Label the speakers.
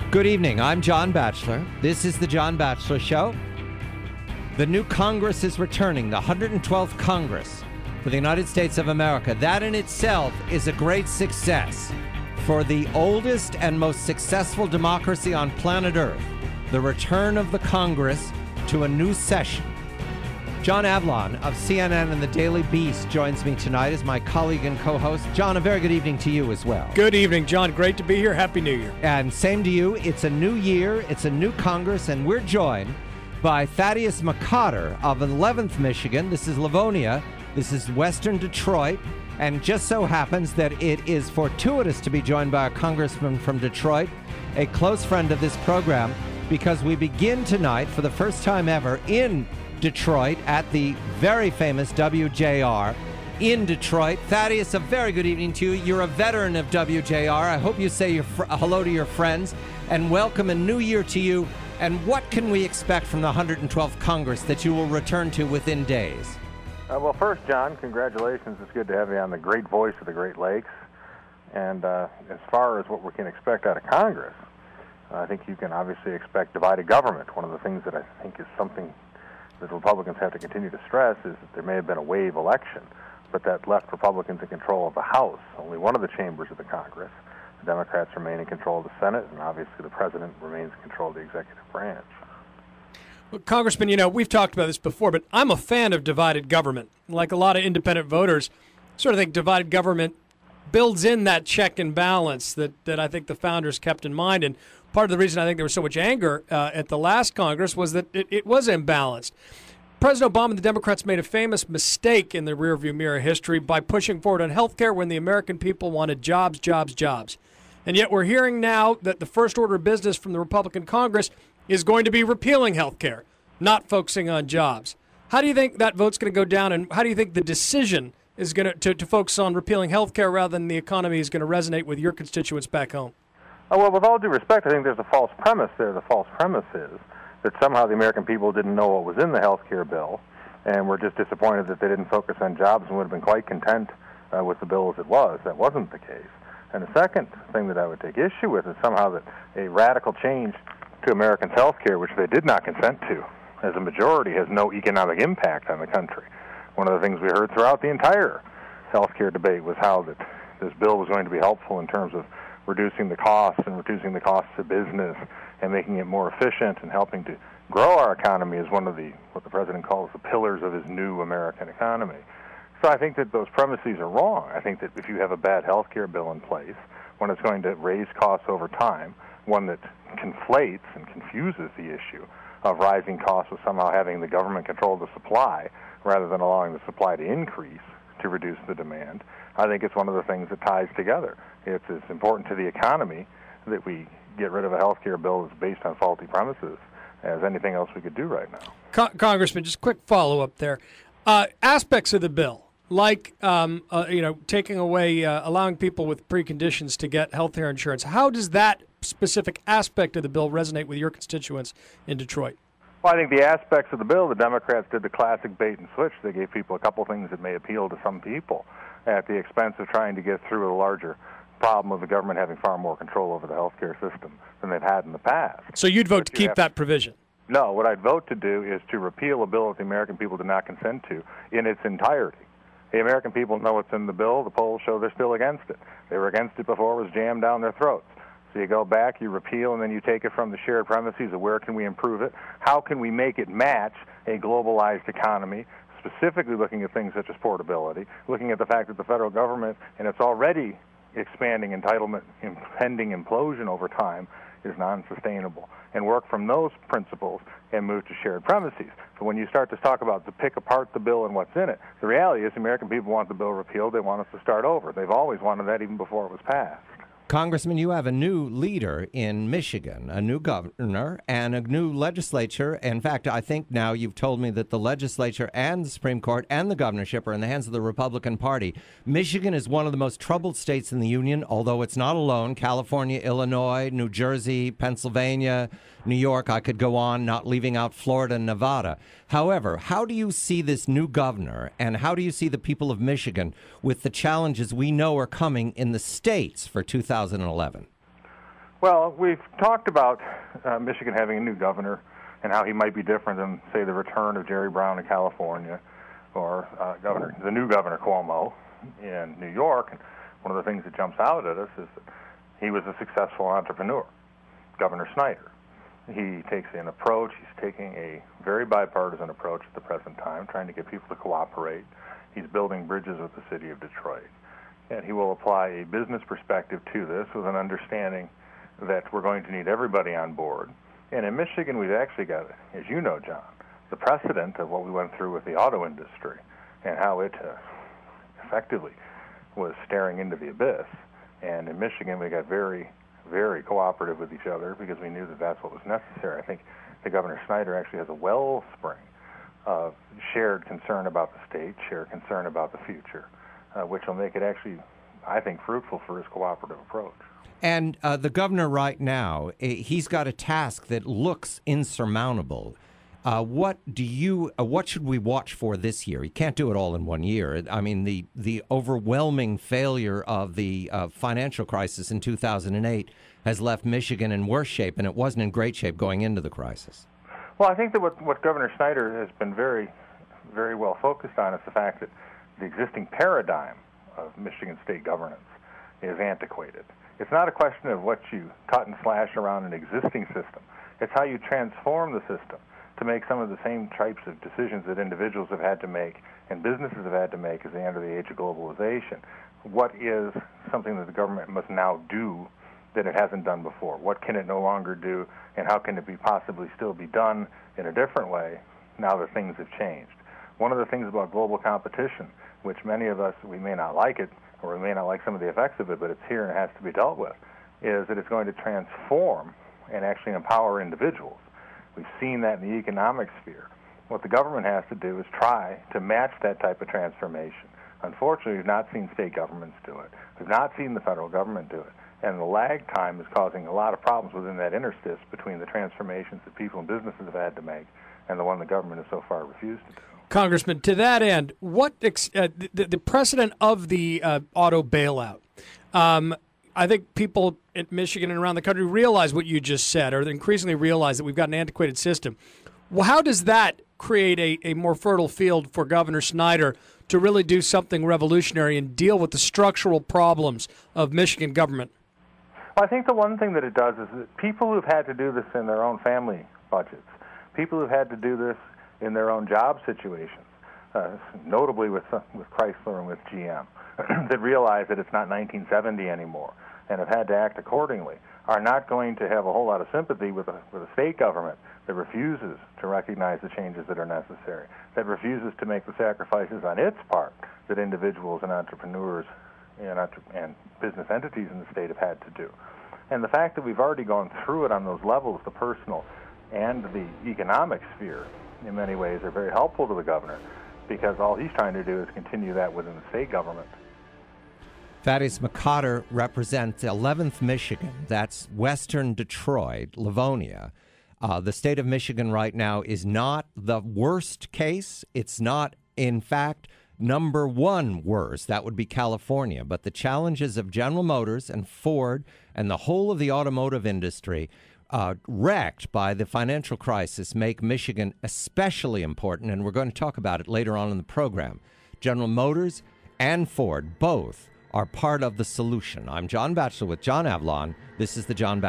Speaker 1: Good evening. I'm John Batchelor. This is the John Batchelor Show. The new Congress is returning, the 112th Congress for the United States of America. That in itself is a great success for the oldest and most successful democracy on planet Earth. The return of the Congress to a new session. John Avlon of CNN and the Daily Beast joins me tonight as my colleague and co-host. John, a very good evening to you as well.
Speaker 2: Good evening, John. Great to be here. Happy New Year.
Speaker 1: And same to you. It's a new year. It's a new Congress, and we're joined by Thaddeus McCotter of 11th Michigan. This is Livonia. This is Western Detroit. And just so happens that it is fortuitous to be joined by a congressman from Detroit, a close friend of this program, because we begin tonight for the first time ever in Detroit at the very famous WJR in Detroit. Thaddeus, a very good evening to you. You're a veteran of WJR. I hope you say hello to your friends and welcome a new year to you. And what can we expect from the 112th Congress that you will return to within days?
Speaker 3: Well, first, John, congratulations. It's good to have you on the great voice of the Great Lakes. And as far as what we can expect out of Congress, I think you can obviously expect divided government. One of the things that I think is something that Republicans have to continue to stress is that there may have been a wave election, but that left Republicans in control of the House, only one of the chambers of the Congress. The Democrats remain in control of the Senate, and obviously the President remains in control of the executive branch.
Speaker 2: Well, Congressman, we've talked about this before, but I'm a fan of divided government. Like a lot of independent voters, I sort of think divided government builds in that check and balance that I think the founders kept in mind. And part of the reason I think there was so much anger at the last Congress was that it was imbalanced. President Obama and the Democrats made a famous mistake in the rearview mirror history by pushing forward on health care when the American people wanted jobs, jobs, jobs. And yet we're hearing now that the first order of business from the Republican Congress is going to be repealing health care, not focusing on jobs. How do you think that vote's going to go down, and how do you think the decision is going to focus on repealing health care rather than the economy is going to resonate with your constituents back home?
Speaker 3: Well, with all due respect, I think there's a false premise there. The false premise is that somehow the American people didn't know what was in the health care bill, and were just disappointed that they didn't focus on jobs and would have been quite content with the bill as it was. That wasn't the case. And the second thing that I would take issue with is somehow that a radical change to Americans' health care, which they did not consent to, as a majority, has no economic impact on the country. One of the things we heard throughout the entire health care debate was how that this bill was going to be helpful in terms of reducing the costs and reducing the costs of business and making it more efficient and helping to grow our economy as one of what the president calls the pillars of his new American economy. So I think that those premises are wrong. I think that if you have a bad health care bill in place, one that's going to raise costs over time, one that conflates and confuses the issue of rising costs with somehow having the government control the supply rather than allowing the supply to increase to reduce the demand, I think it's one of the things that ties together. It's as important to the economy that we get rid of a health care bill that's based on faulty premises as anything else we could do right now.
Speaker 2: Congressman, just a quick follow-up there. Aspects of the bill, like taking away, allowing people with preconditions to get health care insurance, how does that specific aspect of the bill resonate with your constituents in Detroit?
Speaker 3: Well, I think the aspects of the bill, the Democrats did the classic bait and switch. They gave people a couple things that may appeal to some people at the expense of trying to get through a larger problem of the government having far more control over the health care system than they've had in the past.
Speaker 2: So you'd vote to keep that provision?
Speaker 3: No, what I'd vote to do is to repeal a bill that the American people did not consent to in its entirety. The American people know what's in the bill. The polls show they're still against it. They were against it before it was jammed down their throats. So you go back, you repeal, and then you take it from the shared premises of where can we improve it, how can we make it match a globalized economy, specifically looking at things such as portability, looking at the fact that the federal government, and its already expanding entitlement, impending implosion over time, is non-sustainable, and work from those principles and move to shared premises. So when you start to talk about to pick apart the bill and what's in it, the reality is the American people want the bill repealed. They want us to start over. They've always wanted that even before it was passed.
Speaker 1: Congressman, you have a new leader in Michigan, a new governor, and a new legislature. In fact, I think now you've told me that the legislature and the Supreme Court and the governorship are in the hands of the Republican Party. Michigan is one of the most troubled states in the Union, although it's not alone. California, Illinois, New Jersey, Pennsylvania, New York, I could go on, not leaving out Florida and Nevada. However, how do you see this new governor, and how do you see the people of Michigan with the challenges we know are coming in the states for 2011?
Speaker 3: Well, we've talked about Michigan having a new governor and how he might be different than, say, the return of Jerry Brown in California or the new Governor Cuomo in New York. And one of the things that jumps out at us is that he was a successful entrepreneur, Governor Snyder. He takes an approach, he's taking a very bipartisan approach at the present time, trying to get people to cooperate. He's building bridges with the city of Detroit. And he will apply a business perspective to this with an understanding that we're going to need everybody on board. And in Michigan, we've actually got, as you know, John, the precedent of what we went through with the auto industry and how it effectively was staring into the abyss. And in Michigan, we got very, very cooperative with each other because we knew that that's what was necessary. I think the Governor Snyder actually has a wellspring of shared concern about the state, shared concern about the future, which will make it actually, I think, fruitful for his cooperative approach.
Speaker 1: And the governor right now, he's got a task that looks insurmountable. What should we watch for this year? He can't do it all in 1 year. I mean, the overwhelming failure of the financial crisis in 2008 has left Michigan in worse shape, and it wasn't in great shape going into the crisis.
Speaker 3: Well, I think that what Governor Snyder has been very, very well focused on is the fact that the existing paradigm of Michigan state governance is antiquated. It's not a question of what you cut and slash around an existing system. It's how you transform the system to make some of the same types of decisions that individuals have had to make and businesses have had to make as they enter the age of globalization. What is something that the government must now do that it hasn't done before? What can it no longer do, and how can it be possibly still be done in a different way now that things have changed? One of the things about global competition, which many of us, we may not like it, or we may not like some of the effects of it, but it's here and it has to be dealt with, is that it's going to transform and actually empower individuals. We've seen that in the economic sphere. What the government has to do is try to match that type of transformation. Unfortunately, we've not seen state governments do it. We've not seen the federal government do it. And the lag time is causing a lot of problems within that interstice between the transformations that people and businesses have had to make and the one the government has so far refused to do.
Speaker 2: Congressman, to that end, what the precedent of the auto bailout? I think people in Michigan and around the country realize what you just said, or increasingly realize that we've got an antiquated system. Well, how does that create a more fertile field for Governor Snyder to really do something revolutionary and deal with the structural problems of Michigan government?
Speaker 3: Well, I think the one thing that it does is that people who've had to do this in their own family budgets, people who've had to do this in their own job situations, notably with Chrysler and with GM, that realize that it's not 1970 anymore and have had to act accordingly, are not going to have a whole lot of sympathy with a state government that refuses to recognize the changes that are necessary, that refuses to make the sacrifices on its part that individuals and entrepreneurs and business entities in the state have had to do. And the fact that we've already gone through it on those levels, the personal and the economic sphere, in many ways are very helpful to the governor, because all he's trying to do is continue that within the state government.
Speaker 1: Thaddeus McCotter represents 11th Michigan. That's western Detroit, Livonia. The state of Michigan right now is not the worst case. It's not, in fact, number one worst. That would be California. But the challenges of General Motors and Ford and the whole of the automotive industry wrecked by the financial crisis make Michigan especially important, and we're going to talk about it later on in the program. General Motors and Ford both are part of the solution. I'm John Batchelor with John Avlon. This is the John Batchelor